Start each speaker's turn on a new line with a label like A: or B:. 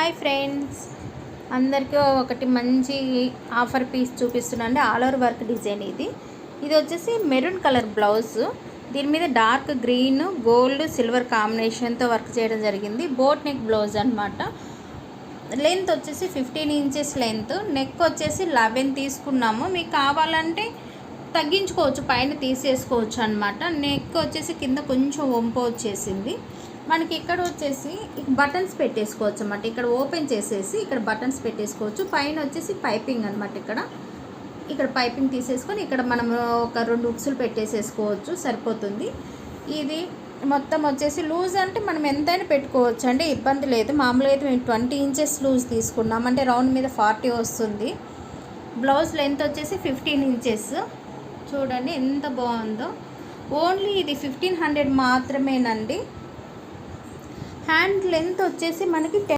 A: Hi friends, అందరికీ ఒకటి మంచి ఆఫర్ పీస్ చూపిస్తున్నాండి. ఆల్ ఓవర్ వర్క్ డిజైన్ ఇది వచ్చేసి మెరూన్ కలర్ బ్లౌజ్. దీని మీద డార్క్ గ్రీన్, గోల్డ్, సిల్వర్ కాంబినేషన్తో వర్క్ చేయడం జరిగింది. బోట్ నెక్ బ్లౌజ్ అనమాట. లెంత్ వచ్చేసి 15 ఇంచెస్ లెంత్. నెక్ వచ్చేసి 11 తీసుకున్నాము. మీకు కావాలంటే తగ్గించుకోవచ్చు, పైన తీసేసుకోవచ్చు అనమాట. నెక్ వచ్చేసి కింద కొంచెం వంపు వచ్చేసింది. మనకి ఇక్కడ వచ్చేసి బటన్స్ పెట్టేసుకోవచ్చు అన్నమాట. ఇక్కడ ఓపెన్ చేసేసి ఇక్కడ బటన్స్ పెట్టేసుకోవచ్చు. పైన వచ్చేసి పైపింగ్ అనమాట. ఇక్కడ పైపింగ్ తీసేసుకొని ఇక్కడ మనం ఒక 2 ఉక్సులు పెట్టేసేసుకోవచ్చు, సరిపోతుంది. ఇది మొత్తం వచ్చేసి లూజ్ అంటే మనం ఎంతైనా పెట్టుకోవచ్చు అండి, ఇబ్బంది లేదు. మామూలుగా అయితే మేము 20 ఇంచెస్ లూజ్ తీసుకున్నాం, అంటే రౌండ్ మీద 40 వస్తుంది. బ్లౌజ్ లెంత్ వచ్చేసి 15 ఇంచెస్. చూడండి ఎంత బాగుందో. ఓన్లీ ఇది 1500 మాత్రమేనండి. హ్యాండ్ లెంత్ వచ్చేసి మనకి